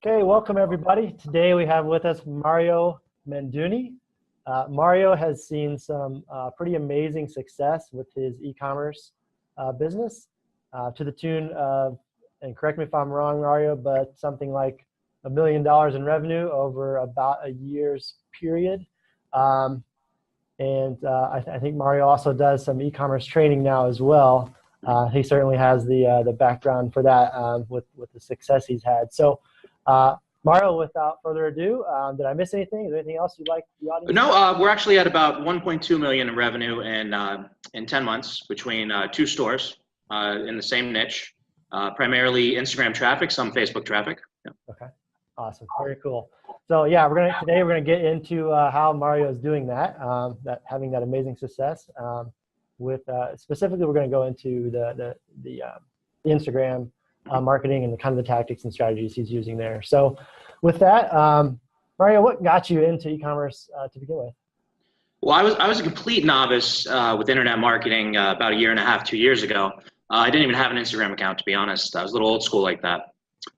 Okay, welcome everybody. Today we have with us Mario Menduni. Mario has seen some pretty amazing success with his e-commerce business to the tune of, and correct me if I'm wrong, Mario, but something like $1 million in revenue over about a year's period. I think Mario also does some e-commerce training now as well. He certainly has the background for that with the success he's had. So. Mario, without further ado, did I miss anything? Is there anything else you'd like the audience? No, we're actually at about 1.2 million in revenue in 10 months between two stores in the same niche, primarily Instagram traffic, some Facebook traffic. Yeah. Okay, awesome, very cool. So yeah, today we're gonna get into how Mario is doing that, having that amazing success. Specifically, we're gonna go into the Instagram. Marketing and the kind of the tactics and strategies he's using there. So with that, Mario, what got you into e-commerce to begin with? Well, I was a complete novice with internet marketing about 1.5 years, 2 years ago. I didn't even have an Instagram account, to be honest. I was a little old school like that.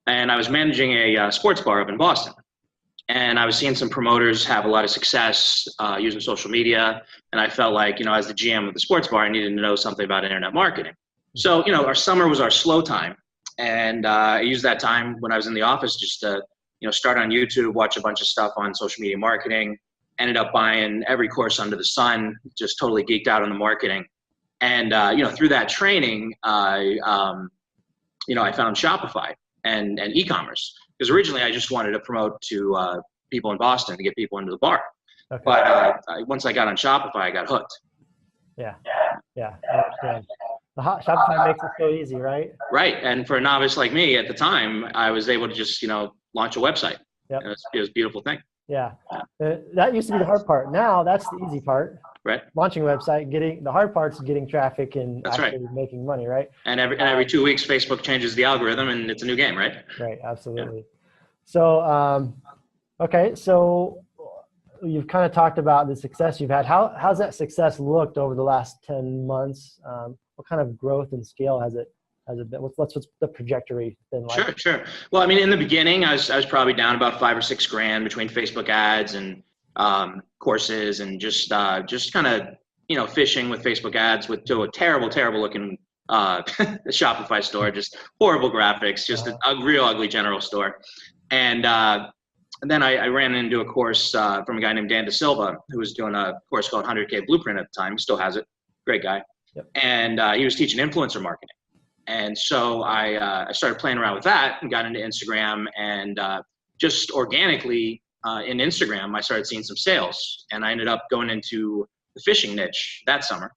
And I was managing a sports bar up in Boston. And I was seeing some promoters have a lot of success using social media. And I felt like, as the GM of the sports bar, I needed to know something about internet marketing. So, our summer was our slow time. And I used that time when I was in the office just to, start on YouTube, watch a bunch of stuff on social media marketing, ended up buying every course under the sun, just totally geeked out on the marketing. And, through that training, I found Shopify and e-commerce, because originally I just wanted to promote to people in Boston to get people into the bar. Okay. But once I got on Shopify, I got hooked. Yeah, I understand. Shopify makes it so easy, right? Right, and for a novice like me at the time, I was able to just, launch a website. Yep. It was a beautiful thing. Yeah, that used to be the hard part. Now that's the easy part. Right. Launching a website, the hard part's getting traffic and that's actually right. making money, right? And every 2 weeks, Facebook changes the algorithm, and it's a new game, right? Right, absolutely. Yeah. So, okay, so you've kind of talked about the success you've had. How's that success looked over the last 10 months? What kind of growth and scale has it been? What's the trajectory been like? Sure. Well, in the beginning, I was probably down about $5 or $6 grand between Facebook ads and courses, and just kind of fishing with Facebook ads to a terrible looking Shopify store, just horrible graphics, just a real ugly general store, and then I ran into a course from a guy named Dan DeSilva, who was doing a course called 100K Blueprint at the time. He still has it. Great guy. Yep. And he was teaching influencer marketing. And so I started playing around with that and got into Instagram, and just organically in Instagram, I started seeing some sales, and I ended up going into the fishing niche that summer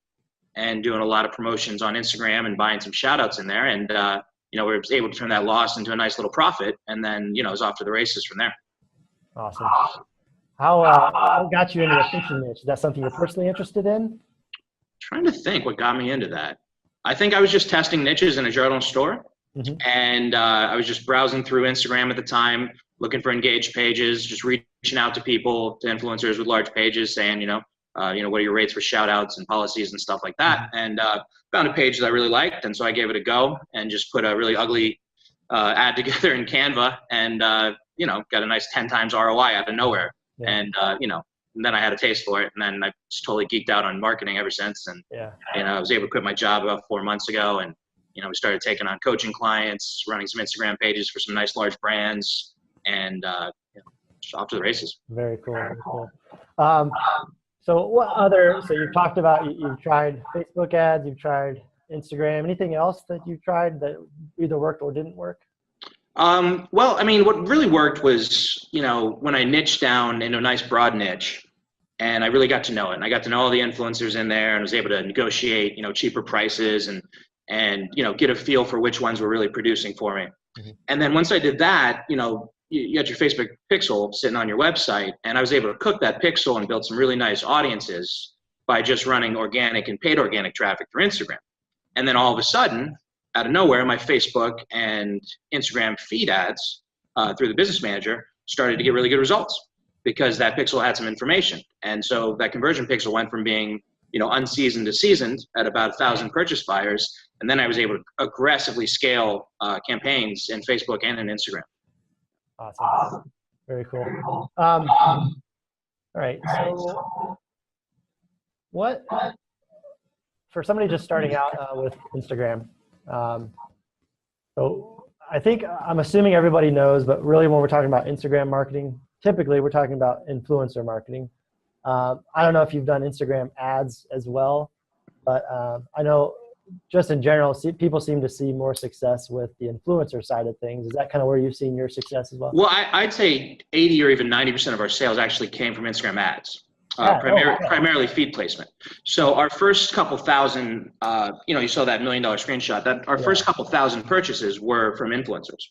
and doing a lot of promotions on Instagram and buying some shout outs in there. And, we were able to turn that loss into a nice little profit. And then, it was off to the races from there. Awesome. How got you into the fishing niche? Is that something you're personally interested in? Trying to think what got me into that. I think I was just testing niches in a journal store. Mm-hmm. And I was just browsing through Instagram at the time, looking for engaged pages, just reaching out to people, to influencers with large pages, saying, what are your rates for shout outs and policies and stuff like that. Mm-hmm. And found a page that I really liked. And so I gave it a go and just put a really ugly ad together in Canva, and got a nice 10 times ROI out of nowhere. Yeah. And then I had a taste for it, and then I just totally geeked out on marketing ever since. And I was able to quit my job about 4 months ago, and we started taking on coaching clients, running some Instagram pages for some nice large brands, and just off to the races. Very cool. Very cool. So you've talked about, you've tried Facebook ads, you've tried Instagram. Anything else that you've tried that either worked or didn't work? Well, what really worked was, when I niched down into a nice broad niche, and I really got to know it, and I got to know all the influencers in there, and was able to negotiate, cheaper prices, and get a feel for which ones were really producing for me. Mm-hmm. And then once I did that, you got your Facebook pixel sitting on your website, and I was able to cook that pixel and build some really nice audiences by just running organic and paid organic traffic through Instagram. And then all of a sudden, out of nowhere, my Facebook and Instagram feed ads through the business manager started to get really good results, because that pixel had some information. And so that conversion pixel went from being, unseasoned to seasoned at about 1,000 purchase buyers. And then I was able to aggressively scale campaigns in Facebook and in Instagram. Awesome. Very cool. All right. So what, for somebody just starting out with Instagram, so I'm assuming everybody knows, but really when we're talking about Instagram marketing, typically we're talking about influencer marketing. I don't know if you've done Instagram ads as well, but I know just in general, people seem to see more success with the influencer side of things. Is that kind of where you've seen your success as well? Well, I'd say 80 or even 90% of our sales actually came from Instagram ads. Primarily feed placement. So our first couple thousand, you saw that $1 million screenshot. That our first couple thousand purchases were from influencers.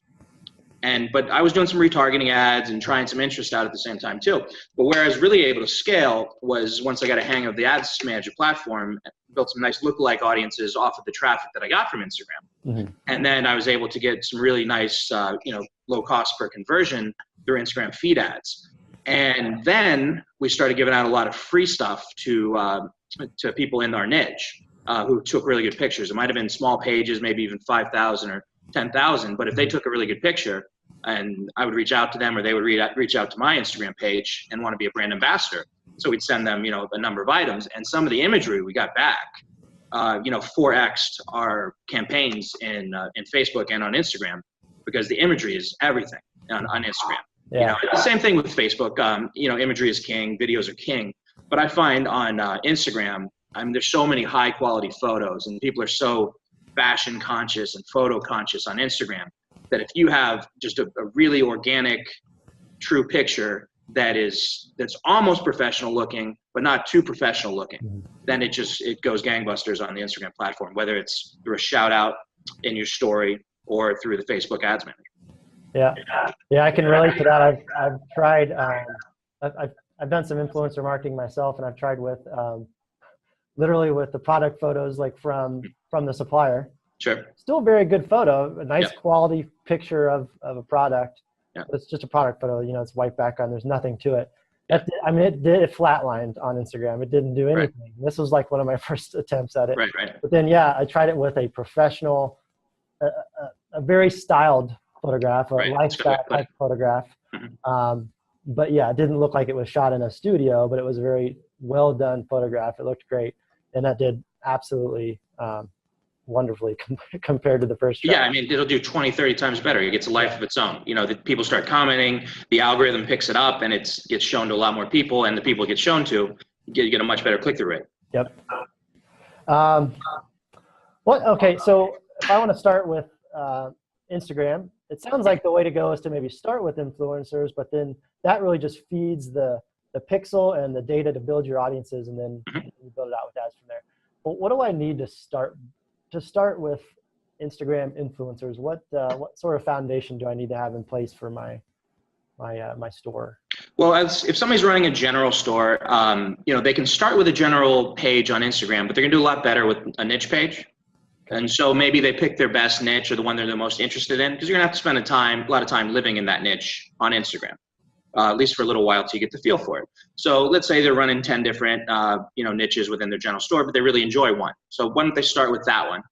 But I was doing some retargeting ads and trying some interest out at the same time too. But where I was really able to scale was once I got a hang of the ads manager platform, built some nice lookalike audiences off of the traffic that I got from Instagram. Mm-hmm. And then I was able to get some really nice, low cost per conversion through Instagram feed ads. And then we started giving out a lot of free stuff to people in our niche who took really good pictures. It might have been small pages, maybe even 5,000 or 10,000. But if they took a really good picture, and I would reach out to them, or they would reach out to my Instagram page and want to be a brand ambassador. So we'd send them, a number of items, and some of the imagery we got back, 4x'd our campaigns in Facebook and on Instagram, because the imagery is everything on Instagram. Yeah. The same thing with Facebook. Imagery is king, videos are king. But I find on Instagram, there's so many high quality photos, and people are so fashion conscious and photo conscious on Instagram that if you have just a really organic, true picture that's almost professional looking, but not too professional looking, then it goes gangbusters on the Instagram platform, whether it's through a shout out in your story or through the Facebook ads manager. Yeah, I can relate to that. I've tried. I've done some influencer marketing myself, and I've tried with literally with the product photos, like from the supplier. Sure. Still a very good photo, a nice quality picture of a product. Yeah. It's just a product photo. It's white background. There's nothing to it. It flatlined on Instagram. It didn't do anything. Right. This was like one of my first attempts at it. Right. But then, I tried it with a professional, a very styled photograph, a lifestyle type photograph. Mm-hmm. But it didn't look like it was shot in a studio, but it was a very well done photograph. It looked great, and that did absolutely wonderfully compared to the first try. Yeah, it'll do 20, 30 times better. It gets a life of its own. The people start commenting, the algorithm picks it up, and it gets shown to a lot more people, and the people it gets shown to get a much better click-through rate. Yep. Okay, so if I want to start with Instagram, it sounds like the way to go is to maybe start with influencers, but then that really just feeds the pixel and the data to build your audiences, and then you build it out with ads from there. Well, what do I need to start with Instagram influencers? What sort of foundation do I need to have in place for my store? Well, if somebody's running a general store, they can start with a general page on Instagram, but they're gonna do a lot better with a niche page. And so maybe they pick their best niche or the one they're the most interested in, because you're gonna have to spend a lot of time living in that niche on Instagram, at least for a little while till you get the feel for it. So let's say they're running 10 different niches within their general store, but they really enjoy one. So why don't they start with that one?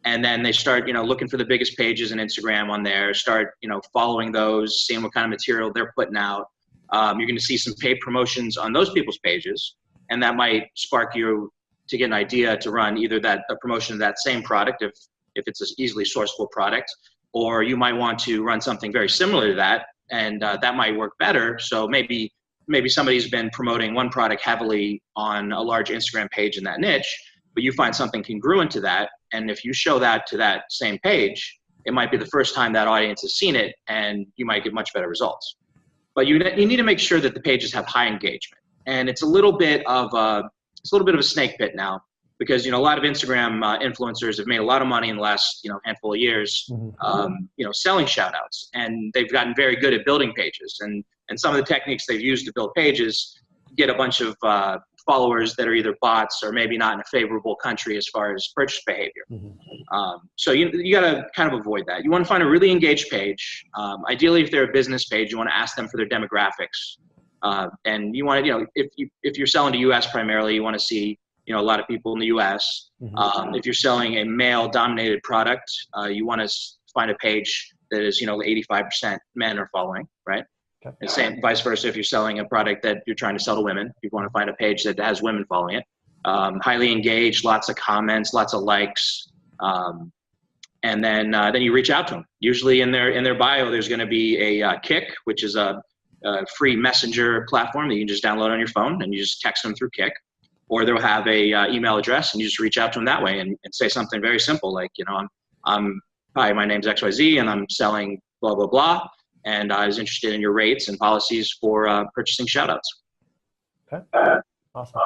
And then they start, looking for the biggest pages in Instagram on there, start, following those, seeing what kind of material they're putting out. You're going to see some paid promotions on those people's pages, and that might spark you to get an idea to run either a promotion of that same product if it's an easily sourceable product, or you might want to run something very similar to that, and that might work better. So maybe somebody's been promoting one product heavily on a large Instagram page in that niche, but you find something congruent to that, and if you show that to that same page, it might be the first time that audience has seen it, and you might get much better results. But you need to make sure that the pages have high engagement, and it's a little bit of a snake pit now, because a lot of Instagram influencers have made a lot of money in the last handful of years, selling shout outs, and they've gotten very good at building pages, and some of the techniques they've used to build pages get a bunch of followers that are either bots or maybe not in a favorable country as far as purchase behavior. So you got to kind of avoid that. You want to find a really engaged page. Ideally, if they're a business page, you want to ask them for their demographics. And you want to, if you're selling to US primarily, you want to see, a lot of people in the US. If you're selling a male dominated product, you want to find a page that is, 85% men are following, right? Okay. And same vice versa, if you're selling a product that you're trying to sell to women, you want to find a page that has women following it. Highly engaged, lots of comments, lots of likes. And then you reach out to them. Usually in their bio, there's going to be a Kick, which is a free messenger platform that you can just download on your phone, and you just text them through Kick. Or they'll have a email address, and you just reach out to them that way and say something very simple like, hi, my name's XYZ, and I'm selling blah, blah, blah. And I was interested in your rates and policies for purchasing shoutouts. Okay, awesome.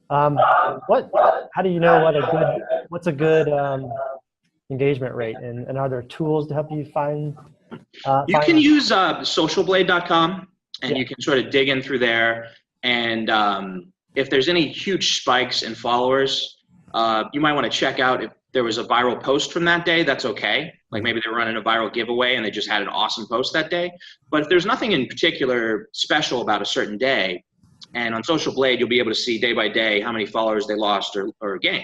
How do you know what's a good engagement rate, and are there tools to help you find? You can use socialblade.com, and you can sort of dig in through there. And if there's any huge spikes in followers, you might want to check out if there was a viral post from that day. That's okay. Like maybe they were running a viral giveaway and they just had an awesome post that day. But if there's nothing in particular special about a certain day, and on Social Blade, you'll be able to see day by day how many followers they lost or gained.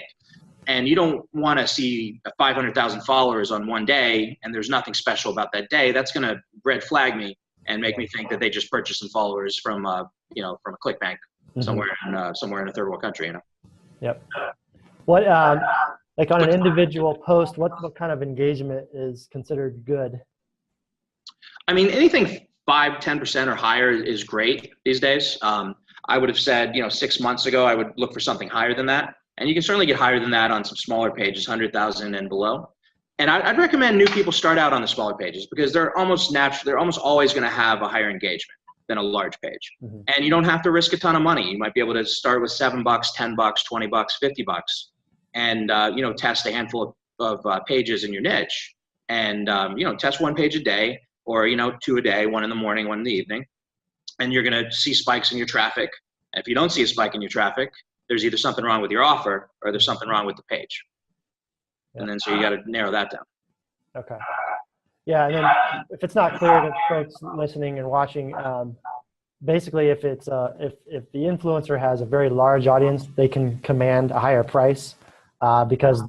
And you don't want to see 500,000 followers on one day and there's nothing special about that day. That's going to red flag me and make me think that they just purchased some followers from a ClickBank somewhere in a third world country. Yep. What like on an individual post, what kind of engagement is considered good? I mean, anything 5-10% or higher is great these days. I would have said, 6 months ago, I would look for something higher than that. And you can certainly get higher than that on some smaller pages, 100,000 and below. And I'd recommend new people start out on the smaller pages because they're almost always going to have a higher engagement than a large page. Mm-hmm. And you don't have to risk a ton of money. You might be able to start with $7, $10, $20, $50, and test a handful of pages in your niche, and test one page a day, or 2 a day, 1 in the morning, 1 in the evening, and you're going to see spikes in your traffic. And if you don't see a spike in your traffic, there's either something wrong with your offer or there's something wrong with the page. And then so you got to narrow that down. Okay. Yeah, and then if it's not clear to folks listening and watching, basically if it's if the influencer has a very large audience, they can command a higher price because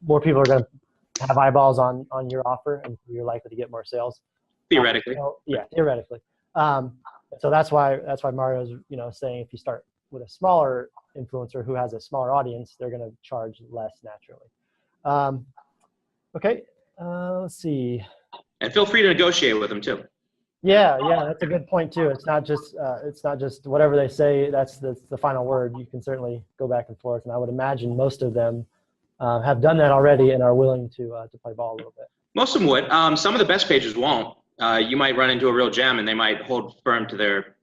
more people are going to have eyeballs on your offer, and you're likely to get more sales. Theoretically. Yeah, theoretically. So that's why Mario's saying if you start with a smaller influencer who has a smaller audience, they're going to charge less naturally. Okay, let's see. And feel free to negotiate with them too. Yeah, that's a good point too. It's not just whatever they say. That's the final word. You can certainly go back and forth, and I would imagine most of them have done that already and are willing to play ball a little bit. Most of them would. Some of the best pages won't. You might run into a real gem, and they might hold firm to their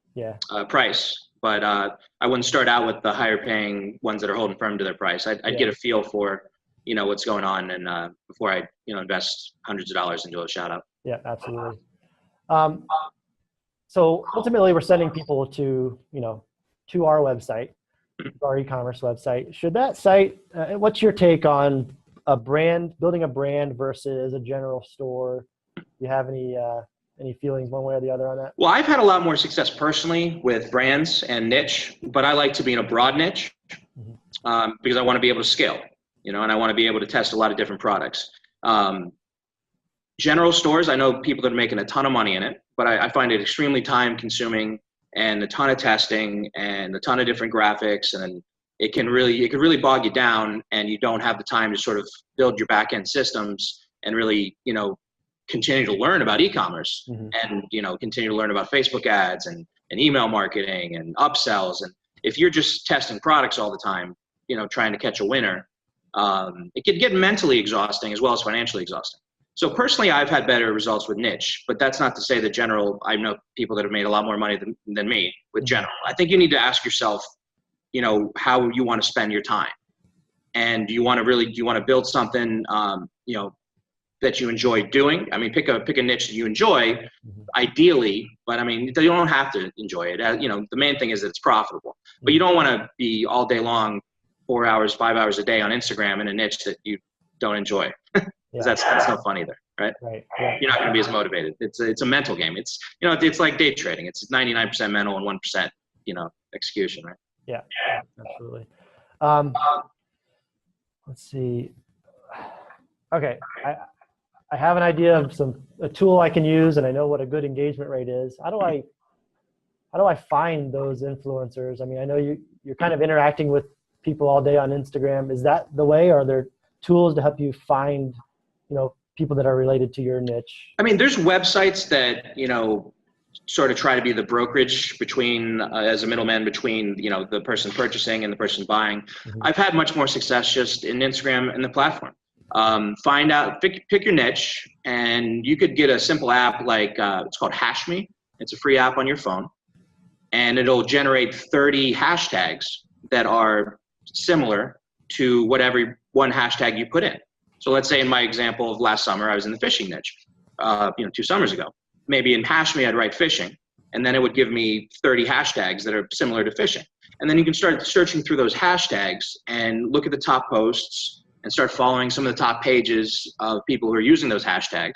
price. But I wouldn't start out with the higher paying ones that are holding firm to their price. I'd get a feel for what's going on, and before I invest hundreds of dollars into a shout out. Yeah, absolutely. So ultimately, we're sending people to our website, our e-commerce website. Should that site? What's your take on building a brand versus a general store? Do you have any feelings one way or the other on that? Well, I've had a lot more success personally with brands and niche, but I like to be in a broad niche because I want to be able to scale, and I want to be able to test a lot of different products. General stores, I know people that are making a ton of money in it, but I find it extremely time consuming and a ton of testing and a ton of different graphics, and it could really bog you down, and you don't have the time to sort of build your back end systems and really, continue to learn about e-commerce and, continue to learn about Facebook ads and email marketing and upsells. And if you're just testing products all the time, trying to catch a winner, it could get mentally exhausting as well as financially exhausting. So personally, I've had better results with niche, but that's not to say that general. I know people that have made a lot more money than me with general. I think you need to ask yourself, how you want to spend your time, and do you want to build something, that you enjoy doing? I mean, pick a niche that you enjoy, ideally, but I mean, you don't have to enjoy it. The main thing is that it's profitable, but you don't want to be all day long, 4 hours, 5 hours a day on Instagram in a niche that you don't enjoy. That's no fun either, right? Right. Yeah. You're not going to be as motivated. It's a mental game. It's it's like day trading. It's 99% mental and 1% execution, right? Yeah, absolutely. Let's see. Okay, I have an idea of a tool I can use, and I know what a good engagement rate is. How do I find those influencers? I mean, I know you're kind of interacting with people all day on Instagram. Is that the way? Or are there tools to help you find, people that are related to your niche? I mean, there's websites that, sort of try to be the brokerage between, as a middleman between, the person purchasing and the person buying. Mm-hmm. I've had much more success just in Instagram and the platform. Find out, pick your niche, and you could get a simple app like, it's called HashMe. It's a free app on your phone, and it'll generate 30 hashtags that are similar to whatever one hashtag you put in. So let's say in my example of last summer, I was in the fishing niche, 2 summers ago. Maybe in HashMe, I'd write fishing, and then it would give me 30 hashtags that are similar to fishing. And then you can start searching through those hashtags and look at the top posts and start following some of the top pages of people who are using those hashtags.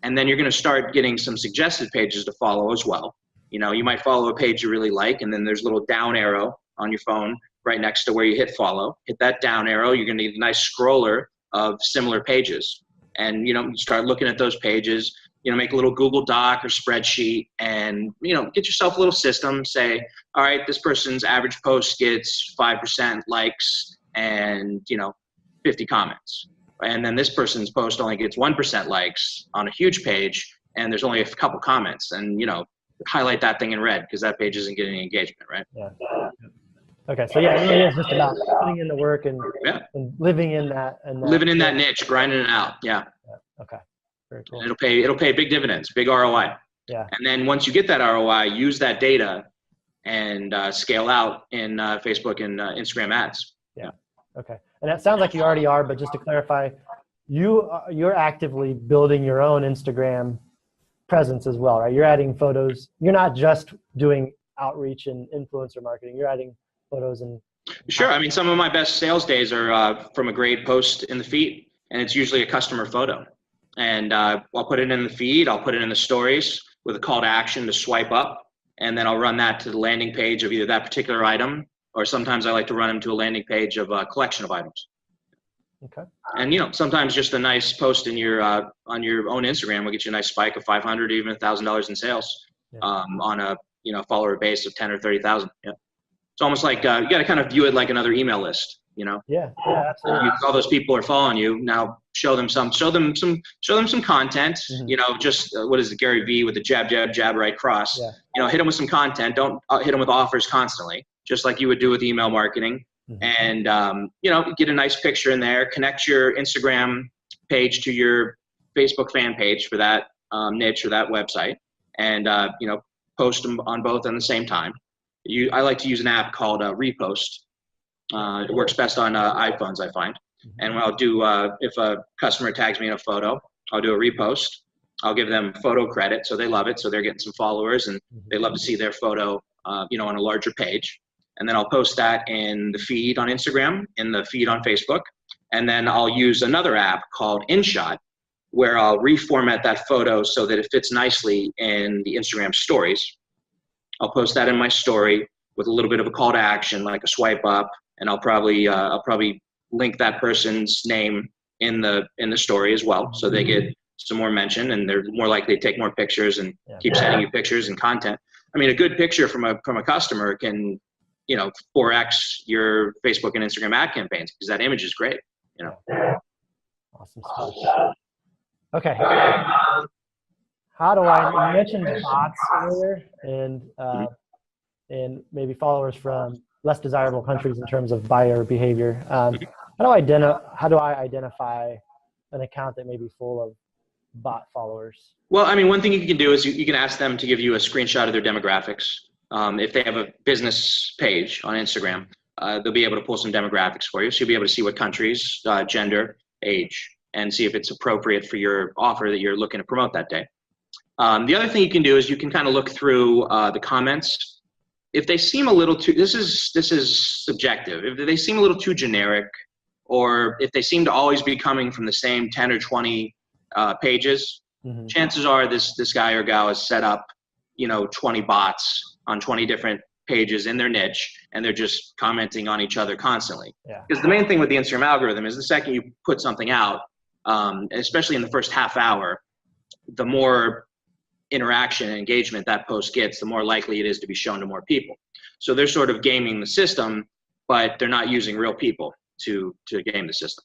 And then you're going to start getting some suggested pages to follow as well. You might follow a page you really like, and then there's a little down arrow on your phone right next to where you hit follow. Hit that down arrow, you're going to get a nice scroller of similar pages. And, you start looking at those pages, make a little Google Doc or spreadsheet, and, get yourself a little system. Say, all right, this person's average post gets 5% likes and, 50 comments. And then this person's post only gets 1% likes on a huge page, and there's only a couple comments. And, highlight that thing in red because that page isn't getting any engagement, right? Yeah. Okay, so yeah, it really is just about putting in the work and living in that. Living in that niche, grinding it out. Yeah. Okay. Very cool. And it'll pay big dividends, big ROI. Yeah. And then once you get that ROI, use that data and scale out in Facebook and Instagram ads. Yeah. Okay. And that sounds like you already are, but just to clarify, you're actively building your own Instagram presence as well, right? You're adding photos. You're not just doing outreach and influencer marketing. You're adding photos and. Sure. I mean, some of my best sales days are from a great post in the feed, and it's usually a customer photo. And I'll put it in the feed. I'll put it in the stories with a call to action to swipe up, and then I'll run that to the landing page of either that particular item, or sometimes I like to run them to a landing page of a collection of items. Okay. And sometimes just a nice post in your on your own Instagram will get you a nice spike of $500, even $1,000 in sales on a follower base of 10 or 30,000. Yeah. It's almost like you got to kind of view it like another email list. Yeah, absolutely. All those people are following you. Now show them some content. Mm-hmm. Just what is it, Gary Vee with the jab, jab, jab, right cross. Yeah. Hit them with some content. Don't hit them with offers constantly, just like you would do with email marketing. Mm-hmm. And get a nice picture in there. Connect your Instagram page to your Facebook fan page for that niche or that website, and post them on both at the same time. I like to use an app called Repost. It works best on iPhones, I find. And what I'll do, if a customer tags me in a photo, I'll do a repost. I'll give them photo credit, so they love it. So they're getting some followers, and they love to see their photo, on a larger page. And then I'll post that in the feed on Instagram, in the feed on Facebook. And then I'll use another app called InShot, where I'll reformat that photo so that it fits nicely in the Instagram stories. I'll post that in my story with a little bit of a call to action, like a swipe up, and I'll probably link that person's name in the story as well, so they get some more mention, and they're more likely to take more pictures and keep sending you pictures and content. I mean, a good picture from a customer can 4x your Facebook and Instagram ad campaigns, because that image is great. Awesome stuff. Okay. How do you mentioned bots earlier, and maybe followers from less desirable countries in terms of buyer behavior. How do I identify an account that may be full of bot followers? Well, I mean, one thing you can do is you can ask them to give you a screenshot of their demographics. If they have a business page on Instagram, they'll be able to pull some demographics for you. So you'll be able to see what countries, gender, age, and see if it's appropriate for your offer that you're looking to promote that day. The other thing you can do is you can kind of look through the comments. If they seem a little too, this is subjective. If they seem a little too generic, or if they seem to always be coming from the same 10 or 20 pages, chances are this guy or gal has set up, 20 bots on 20 different pages in their niche, and they're just commenting on each other constantly. Yeah. Because the main thing with the Instagram algorithm is the second you put something out, especially in the first half hour, the more interaction and engagement that post gets, the more likely it is to be shown to more people. So they're sort of gaming the system, but they're not using real people to game the system,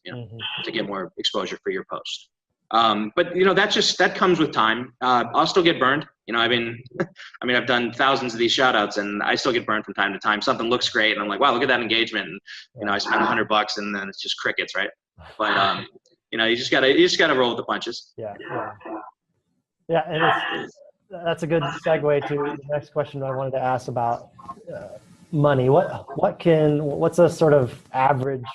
to get more exposure for your post. But that comes with time. I'll still get burned. I've done thousands of these shout outs and I still get burned from time to time. Something looks great and I'm like, wow, look at that engagement. And I spent $100 and then it's just crickets, right? But you just gotta roll with the punches. Yeah. And that's a good segue to the next question I wanted to ask about money. What's a sort of average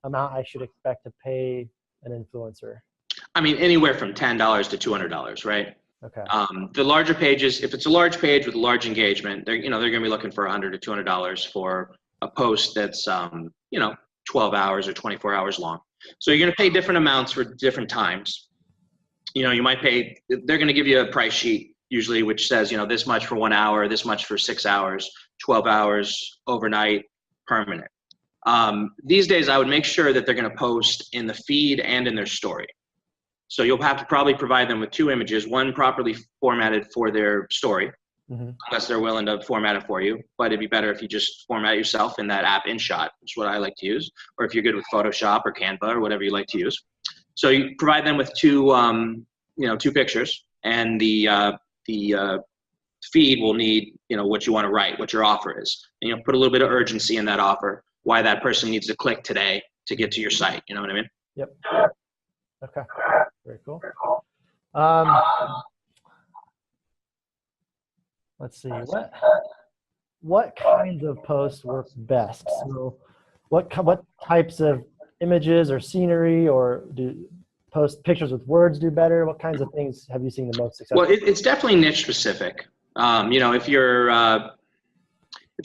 amount I should expect to pay an influencer? Anywhere from $10 to $200, right? Okay. The larger pages, if it's a large page with a large engagement, they're going to be looking for $100 to $200 for a post that's 12 hours or 24 hours long. So you're going to pay different amounts for different times. You might pay. They're going to give you a price sheet usually, which says this much for 1 hour, this much for 6 hours, 12 hours, overnight, permanent. These days, I would make sure that they're going to post in the feed and in their story. So you'll have to probably provide them with 2 images, one properly formatted for their story, unless they're willing to format it for you. But it'd be better if you just format it yourself in that app InShot, which is what I like to use, or if you're good with Photoshop or Canva or whatever you like to use. So you provide them with 2 pictures, and the feed will need what you want to write, what your offer is, and put a little bit of urgency in that offer, why that person needs to click today to get to your site. You know what I mean? Yep. Okay. Very cool. Let's see. What kinds of posts work best? So what types of images or scenery, or do post pictures with words do better? What kinds of things have you seen the most success? Well, it's definitely niche specific. If you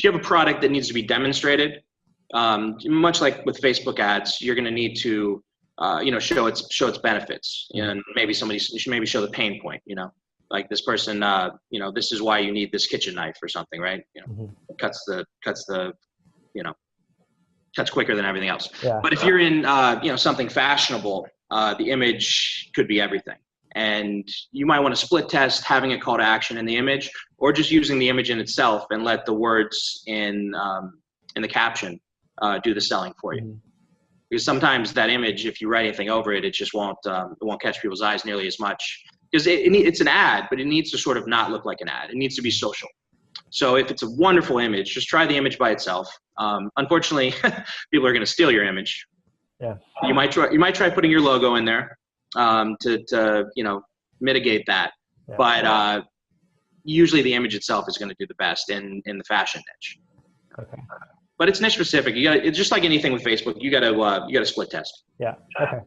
have a product that needs to be demonstrated, much like with Facebook ads, you're going to need to show its benefits, and maybe somebody should show the pain point. Like this person, this is why you need this kitchen knife or something, right? Cuts quicker than everything else. Yeah. But if you're in something fashionable, the image could be everything, and you might want to split test having a call to action in the image, or just using the image in itself and let the words in the caption do the selling for you. Because sometimes that image, if you write anything over it, it just won't catch people's eyes nearly as much. Because it's an ad, but it needs to sort of not look like an ad. It needs to be social. So if it's a wonderful image, just try the image by itself. Unfortunately, people are going to steal your image. Yeah. You might try putting your logo in there to mitigate that. Yeah. But usually the image itself is going to do the best in the fashion niche. Okay. But it's niche specific. It's just like anything with Facebook. You gotta split test. Yeah. Okay.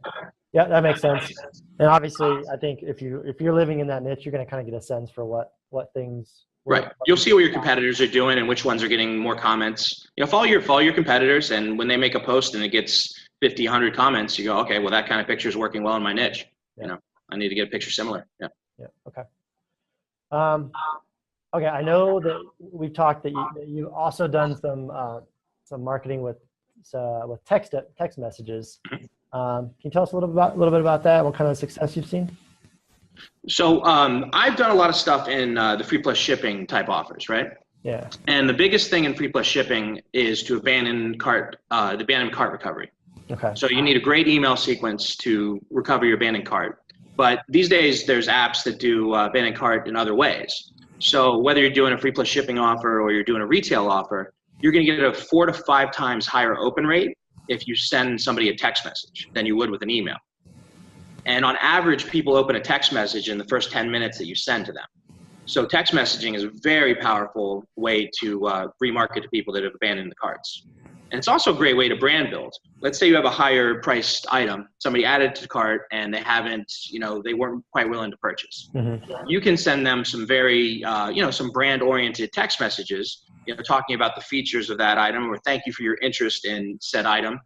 Yeah, that makes sense. And obviously, I think if you're living in that niche, you're going to kind of get a sense for what things. Right. You'll see what your competitors are doing and which ones are getting more comments. Follow your competitors, and when they make a post and it gets 50, 100 comments, you go, okay, well that kind of picture is working well in my niche. Yeah. I need to get a picture similar. Yeah. Yeah. Okay. Okay. I know that we've talked that you've also done some marketing with text messages. Can you tell us a little bit about that? What kind of success you've seen? So I've done a lot of stuff in the free plus shipping type offers, right? Yeah. And the biggest thing in free plus shipping is to abandon cart recovery. Okay. So you need a great email sequence to recover your abandoned cart. But these days there's apps that do abandoned cart in other ways. So whether you're doing a free plus shipping offer or you're doing a retail offer, you're going to get a 4 to 5 times higher open rate if you send somebody a text message than you would with an email. And on average, people open a text message in the first 10 minutes that you send to them. So text messaging is a very powerful way to remarket to people that have abandoned the carts. And it's also a great way to brand build. Let's say you have a higher priced item, somebody added to the cart and they haven't, they weren't quite willing to purchase. Mm-hmm. You can send them some very, some brand oriented text messages, talking about the features of that item, or thank you for your interest in said item.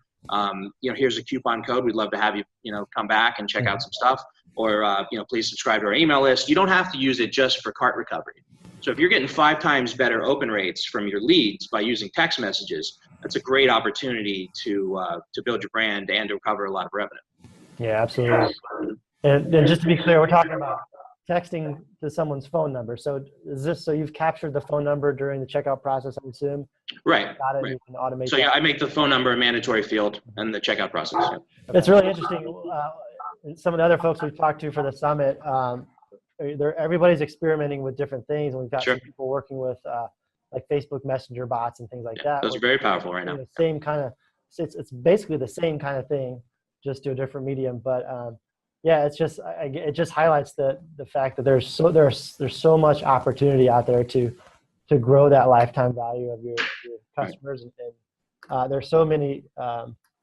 Here's a coupon code. We'd love to have you, come back and check out some stuff, or, please subscribe to our email list. You don't have to use it just for cart recovery. So if you're getting 5 times better open rates from your leads by using text messages, that's a great opportunity to build your brand and to recover a lot of revenue. Yeah, absolutely. And just to be clear, we're talking about texting to someone's phone number. So is this, so you've captured the phone number during the checkout process, I assume? Right. Got it. Right. You can automate So that. yeah, I make the phone number a mandatory field in the checkout process. Yeah. It's really interesting. Some of the other folks we've talked to for the summit, everybody's experimenting with different things. And we've got Sure. some people working with like Facebook Messenger bots and things like that. Those are very powerful right now. Same kind of, it's basically the same kind of thing, just to a different medium. But yeah, it's just, it just highlights the fact that there's so much opportunity out there to grow that lifetime value of your customers. And there's so many,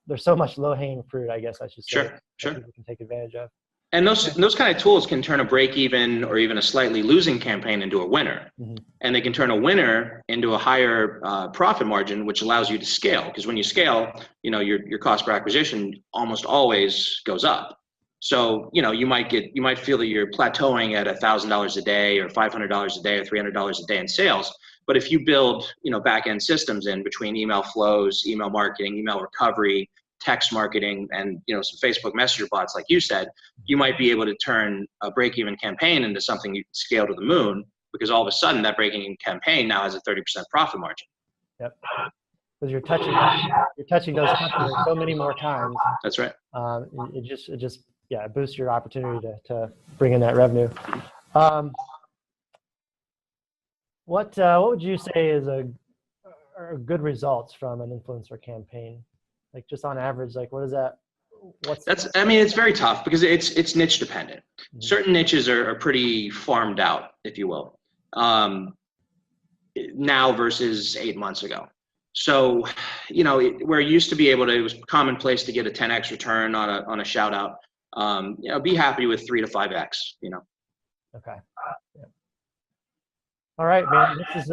there's so much low-hanging fruit, I guess I should say. Sure. People can take advantage of. And those kind of tools can turn a break-even or even a slightly losing campaign into a winner. Mm-hmm. And they can turn a winner into a higher profit margin, which allows you to scale. Because when you scale, your cost per acquisition almost always goes up. So, you might feel that you're plateauing at $1,000 a day or $500 a day or $300 a day in sales. But if you build, back-end systems in between email flows, email marketing, email recovery, text marketing, and some Facebook Messenger bots, like you said, you might be able to turn a break-even campaign into something you can scale to the moon, because all of a sudden that break-even campaign now has a 30% profit margin. Yep. Because you're touching those customers so many more times. That's right. It just boosts your opportunity to bring in that revenue. What would you say are good results from an influencer campaign? Like, just on average, like, what is that? It's very tough because it's niche dependent. Mm-hmm. Certain niches are pretty farmed out, if you will, now versus 8 months ago. So, where it used to be it was commonplace to get a 10x return on a shout out. Be happy with 3 to 5x. Okay. Yeah. All right, man. This has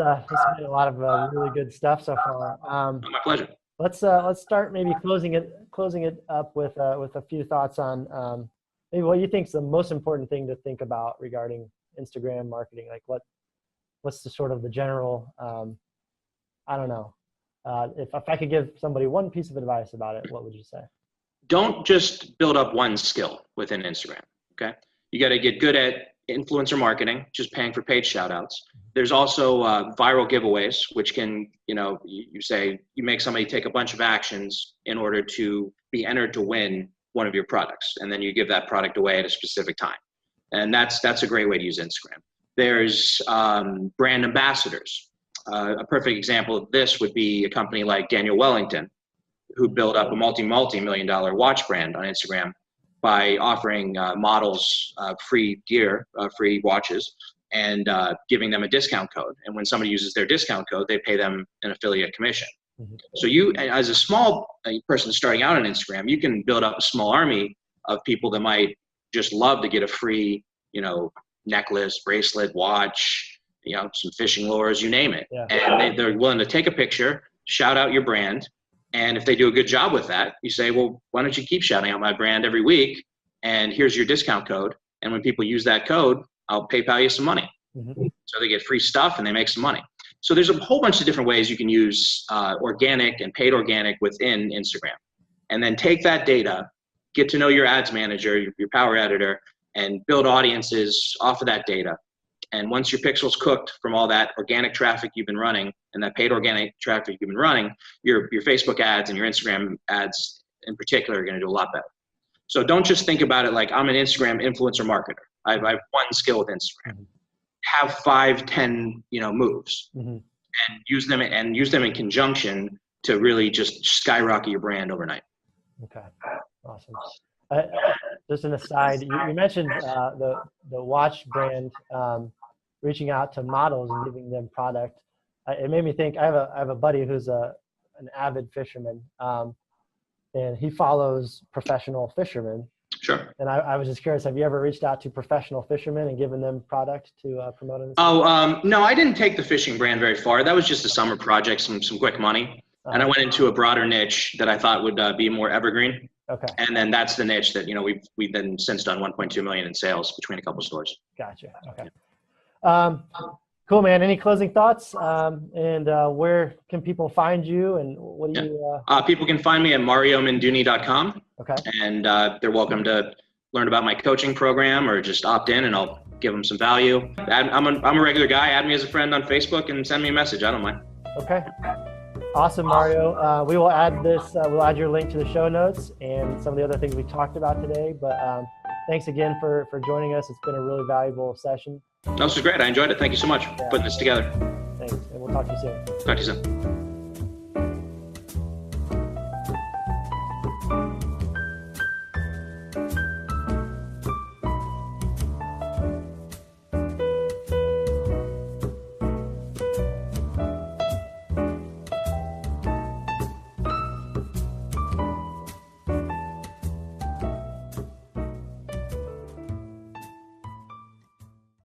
been a lot of really good stuff so far. My pleasure. Let's start maybe closing it up with a few thoughts on maybe what you think is the most important thing to think about regarding Instagram marketing. Like, what's the sort of the general I don't know. If I could give somebody one piece of advice about it, what would you say? Don't just build up one skill within Instagram. Okay, you got to get good at influencer marketing, just paying for paid shout outs. There's also viral giveaways, which can, you say you make somebody take a bunch of actions in order to be entered to win one of your products. And then you give that product away at a specific time. And that's a great way to use Instagram. There's brand ambassadors. A perfect example of this would be a company like Daniel Wellington, who built up a multi-million-dollar watch brand on Instagram by offering models free gear, free watches, and giving them a discount code. And when somebody uses their discount code, they pay them an affiliate commission. Mm-hmm. So you, as a small person starting out on Instagram, you can build up a small army of people that might just love to get a free, necklace, bracelet, watch, some fishing lures, you name it. Yeah. And they're willing to take a picture, shout out your brand. And if they do a good job with that, you say, well, why don't you keep shouting out my brand every week? And here's your discount code. And when people use that code, I'll PayPal you some money. Mm-hmm. So they get free stuff and they make some money. So there's a whole bunch of different ways you can use organic and paid organic within Instagram. And then take that data, get to know your ads manager, your power editor, and build audiences off of that data. And once your pixel's cooked from all that organic traffic you've been running and that paid organic traffic you've been running, your Facebook ads and your Instagram ads in particular are going to do a lot better. So don't just think about it like I'm an Instagram influencer marketer. I have one skill with Instagram. Mm-hmm. Have 5, 10, moves, mm-hmm. and use them in conjunction to really just skyrocket your brand overnight. Okay, awesome. Just an aside, you mentioned the watch brand reaching out to models and giving them product. It made me think. I have a buddy who's an avid fisherman, and he follows professional fishermen. Sure. And I was just curious, have you ever reached out to professional fishermen and given them product to promote them? No, I didn't take the fishing brand very far. That was just a summer project, some quick money. And I went into a broader niche that I thought would be more evergreen. Okay. And then that's the niche that, we've then since done 1.2 million in sales between a couple of stores. Gotcha. Okay. Cool, man. Any closing thoughts? And where can people find you? And what do you? People can find me at mariomenduni.com. Okay. And they're welcome to learn about my coaching program or just opt in, and I'll give them some value. I'm a regular guy. Add me as a friend on Facebook and send me a message. I don't mind. Okay. Awesome, Mario. We will add this. We'll add your link to the show notes and some of the other things we talked about today. But thanks again for joining us. It's been a really valuable session. No, this was great. I enjoyed it. Thank you so much for putting this together. Thanks, and we'll talk to you soon. Talk to you soon.